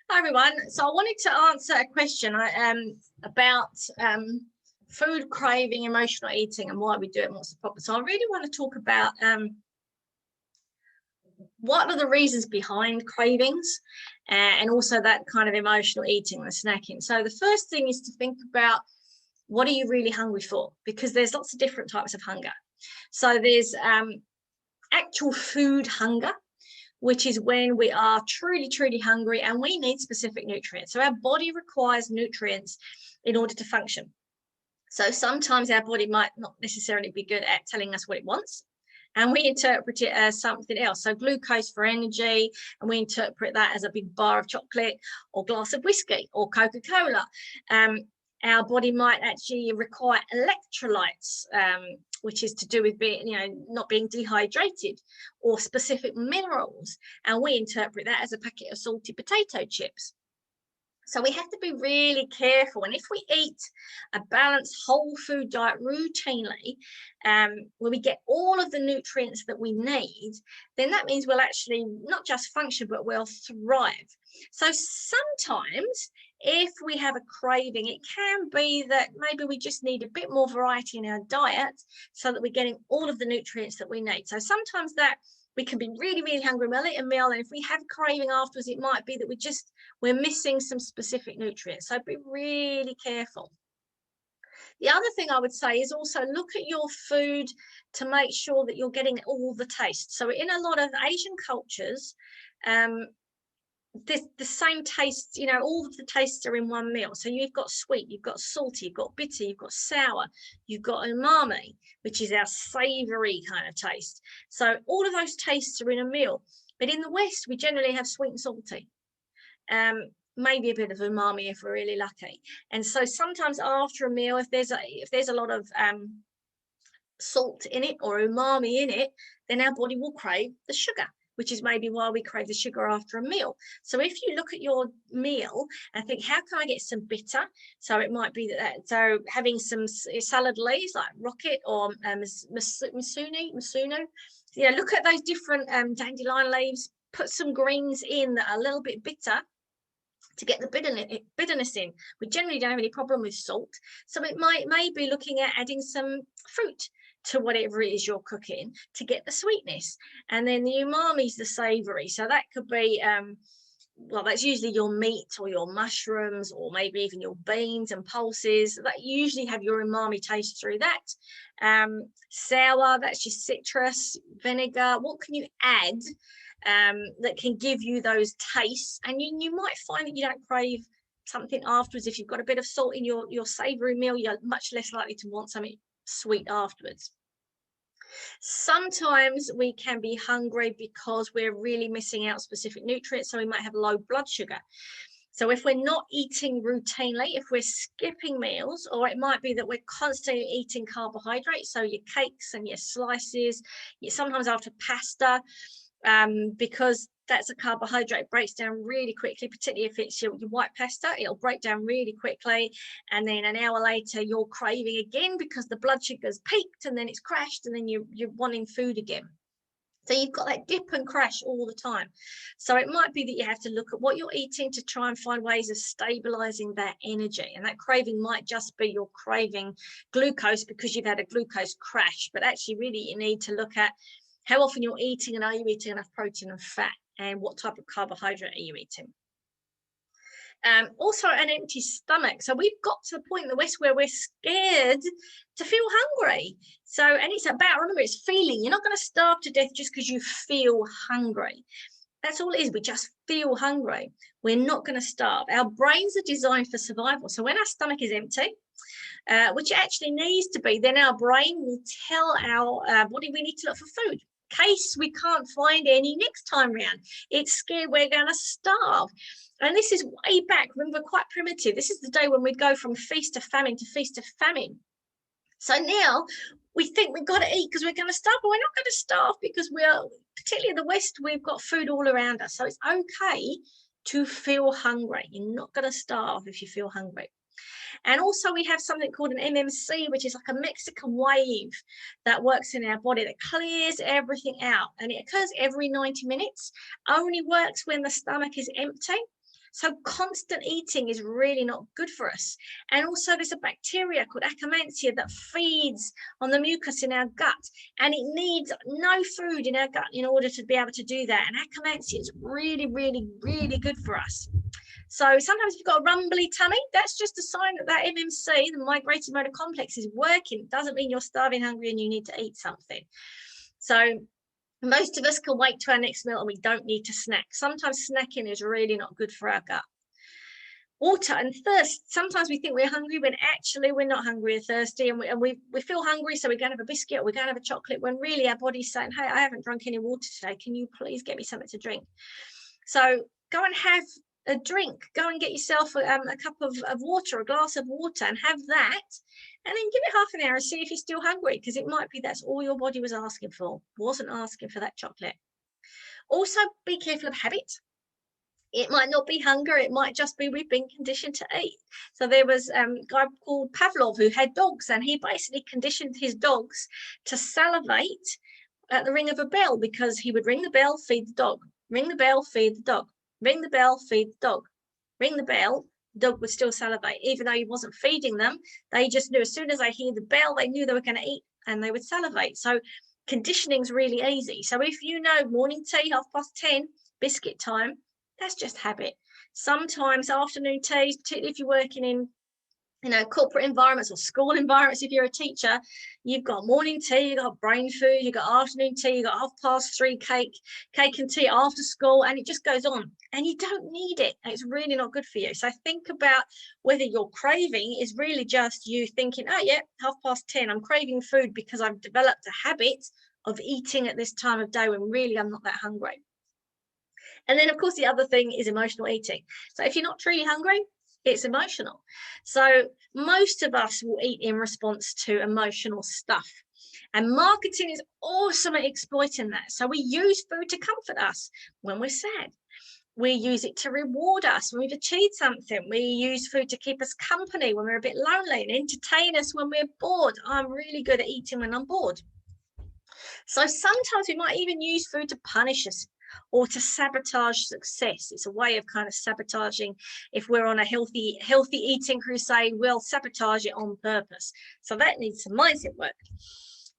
Hi everyone. So I wanted to answer a question about food craving, emotional eating, and why we do it, and what's the problem. So I really want to talk about what are the reasons behind cravings, and also that kind of emotional eating, the snacking. So the first thing is to think about, what are you really hungry for? Because there's lots of different types of hunger. So there's actual food hunger, which is when we are truly, truly hungry and we need specific nutrients. So our body requires nutrients in order to function. So sometimes our body might not necessarily be good at telling us what it wants, and we interpret it as something else. So glucose for energy, and we interpret that as a big bar of chocolate or glass of whiskey or Coca-Cola. Our body might actually require electrolytes, which is to do with not being dehydrated, or specific minerals, and we interpret that as a packet of salty potato chips. So we have to be really careful. And if we eat a balanced whole food diet routinely, where we get all of the nutrients that we need, then that means we'll actually not just function, but we'll thrive. So sometimes if we have a craving, it can be that maybe we just need a bit more variety in our diet so that we're getting all of the nutrients that we need. So sometimes that we can be really, really hungry, we'll eat a meal, and if we have craving afterwards, it might be that we're missing some specific nutrients. So be really careful. The other thing I would say is also look at your food to make sure that you're getting all the taste. So in a lot of Asian cultures, the same taste, all of the tastes are in one meal. So you've got sweet, you've got salty, you've got bitter, you've got sour, you've got umami, which is our savory kind of taste. So all of those tastes are in a meal. But in the West, we generally have sweet and salty. Maybe a bit of umami if we're really lucky. And so sometimes after a meal, if there's a lot of salt in it or umami in it, then our body will crave the sugar, which is maybe why we crave the sugar after a meal. So if you look at your meal and think, how can I get some bitter? So it might be so having some salad leaves like rocket or masuno. Look at those different dandelion leaves, put some greens in that are a little bit bitter to get the bitterness in. We generally don't have any problem with salt. So it may be looking at adding some fruit to whatever it is you're cooking to get the sweetness. And then the umami is the savory. So that could be, that's usually your meat or your mushrooms, or maybe even your beans and pulses. That usually have your umami taste through that. Sour, that's your citrus, vinegar. What can you add that can give you those tastes? And you might find that you don't crave something afterwards. If you've got a bit of salt in your savory meal, you're much less likely to want something sweet afterwards. Sometimes we can be hungry because we're really missing out specific nutrients, so we might have low blood sugar. So if we're not eating routinely, if we're skipping meals, or it might be that we're constantly eating carbohydrates, so your cakes and your slices, sometimes after pasta, because that's a carbohydrate, breaks down really quickly, particularly if it's your white pasta, it'll break down really quickly. And then an hour later, you're craving again because the blood sugar's peaked and then it's crashed, and then you're wanting food again. So you've got that dip and crash all the time. So it might be that you have to look at what you're eating to try and find ways of stabilizing that energy. And that craving might just be you're craving glucose because you've had a glucose crash. But actually, really, you need to look at how often you're eating, and are you eating enough protein and fat, and what type of carbohydrate are you eating? Also an empty stomach. So we've got to the point in the West where we're scared to feel hungry. So, and it's about, remember, it's feeling. You're not going to starve to death just because you feel hungry. That's all it is. We just feel hungry. We're not going to starve. Our brains are designed for survival. So when our stomach is empty, which it actually needs to be, then our brain will tell our body we need to look for food. Case we can't find any next time round. It's scared we're going to starve. And this is way back, remember, quite primitive. This is the day when we'd go from feast to famine to feast to famine. So now we think we've got to eat because we're going to starve, but we're not going to starve because particularly in the West, we've got food all around us. So it's okay to feel hungry. You're not going to starve if you feel hungry. And also we have something called an MMC, which is like a Mexican wave that works in our body that clears everything out. And it occurs every 90 minutes, only works when the stomach is empty. So constant eating is really not good for us. And also there's a bacteria called Akkermansia that feeds on the mucus in our gut, and it needs no food in our gut in order to be able to do that. And Akkermansia is really, really, really good for us. So sometimes if you've got a rumbly tummy, that's just a sign that that MMC, the migrated motor complex, is working. It doesn't mean you're starving hungry and you need to eat something. So most of us can wait to our next meal and we don't need to snack. Sometimes snacking is really not good for our gut. Water and thirst. Sometimes we think we're hungry when actually we're not hungry or thirsty, and we feel hungry, so we're going to have a biscuit or we're going to have a chocolate, when really our body's saying, hey, I haven't drunk any water today. Can you please get me something to drink? So go and have a drink. Go and get yourself a cup of water, a glass of water, and have that. And then give it half an hour and see if you're still hungry, because it might be that's all your body was asking for, wasn't asking for that chocolate. Also, be careful of habit. It might not be hunger, it might just be we've been conditioned to eat. So there was a guy called Pavlov who had dogs, and he basically conditioned his dogs to salivate at the ring of a bell, because he would ring the bell, feed the dog, ring the bell, feed the dog, ring the bell, feed the dog, ring the bell. The dog would still salivate, even though he wasn't feeding them. They just knew as soon as they hear the bell, they knew they were going to eat, and they would salivate. So conditioning's really easy. So if you know morning tea, 10:30, biscuit time, that's just habit. Sometimes afternoon teas, particularly if you're working in corporate environments or school environments, if you're a teacher, you've got morning tea, you've got brain food, you've got afternoon tea, you've got 3:30 cake and tea after school, and it just goes on. And you don't need it. It's really not good for you. So think about whether your craving is really just you thinking, oh yeah, 10:30, I'm craving food because I've developed a habit of eating at this time of day when really I'm not that hungry. And then, of course, the other thing is emotional eating. So if you're not truly hungry, it's emotional. So most of us will eat in response to emotional stuff. And marketing is awesome at exploiting that. So we use food to comfort us when we're sad. We use it to reward us when we've achieved something. We use food to keep us company when we're a bit lonely, and entertain us when we're bored. I'm really good at eating when I'm bored. So sometimes we might even use food to punish us or to sabotage success. It's a way of kind of sabotaging. If we're on a healthy eating crusade, we'll sabotage it on purpose. So that needs some mindset work.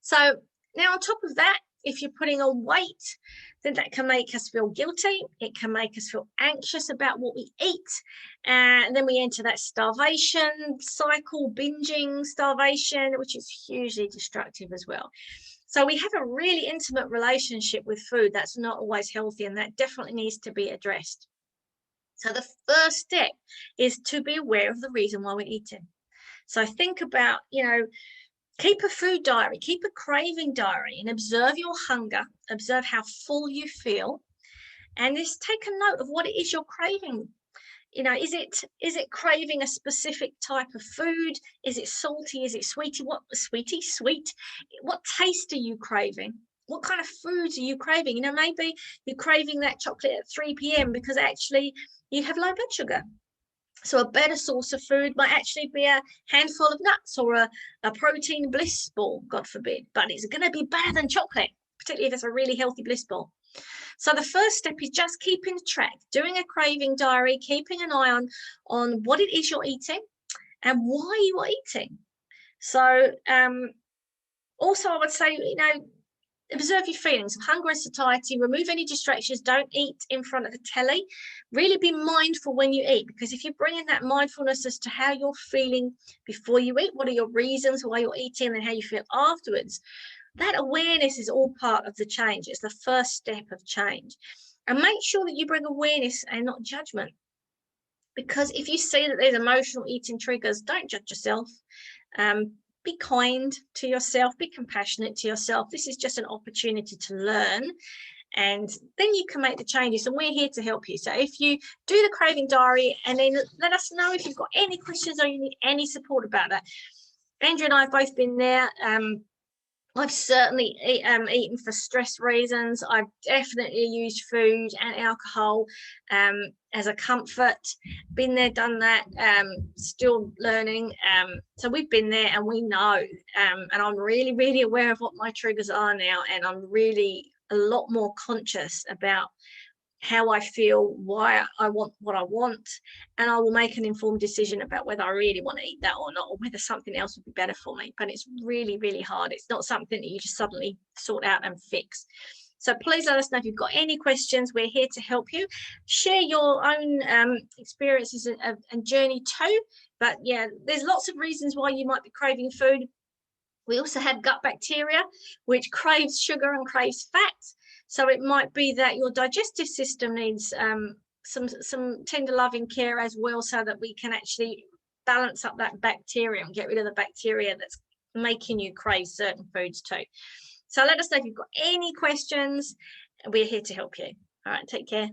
So now on top of that, if you're putting on weight, then that can make us feel guilty. It can make us feel anxious about what we eat. And then we enter that starvation cycle, binging starvation, which is hugely destructive as well. So we have a really intimate relationship with food that's not always healthy, and that definitely needs to be addressed. So the first step is to be aware of the reason why we're eating. So think about, keep a food diary, keep a craving diary, and observe your hunger, observe how full you feel, and just take a note of what it is you're craving. Is it craving a specific type of food? Is it salty? Is it sweet? Sweet? What taste are you craving? What kind of foods are you craving? Maybe you're craving that chocolate at 3 p.m. because actually you have low blood sugar. So a better source of food might actually be a handful of nuts or a protein bliss ball, God forbid. But it's going to be better than chocolate, particularly if it's a really healthy bliss ball. So the first step is just keeping track, doing a craving diary, keeping an eye on what it is you're eating and why you are eating. So also I would say, observe your feelings of hunger and satiety, remove any distractions, don't eat in front of the telly. Really be mindful when you eat, because if you bring in that mindfulness as to how you're feeling before you eat, what are your reasons why you're eating, and how you feel afterwards, that awareness is all part of the change. It's the first step of change. And make sure that you bring awareness and not judgment. Because if you see that there's emotional eating triggers, don't judge yourself. Be kind to yourself, be compassionate to yourself. This is just an opportunity to learn, and then you can make the changes, and we're here to help you. So if you do the craving diary, and then let us know if you've got any questions or you need any support about that. Andrea and I have both been there. I've certainly eaten for stress reasons. I've definitely used food and alcohol as a comfort. Been there, done that, still learning. So we've been there and we know. And I'm really, really aware of what my triggers are now. And I'm really a lot more conscious about how I feel, why I want what I want, and I will make an informed decision about whether I really want to eat that or not, or whether something else would be better for me. But it's really, really hard. It's not something that you just suddenly sort out and fix. So please let us know if you've got any questions. We're here to help you. Share your own experiences and journey too. But yeah, there's lots of reasons why you might be craving food. We also have gut bacteria, which craves sugar and craves fat. So it might be that your digestive system needs some tender loving care as well, so that we can actually balance up that bacteria and get rid of the bacteria that's making you crave certain foods too. So let us know if you've got any questions. We're here to help you. All right, take care.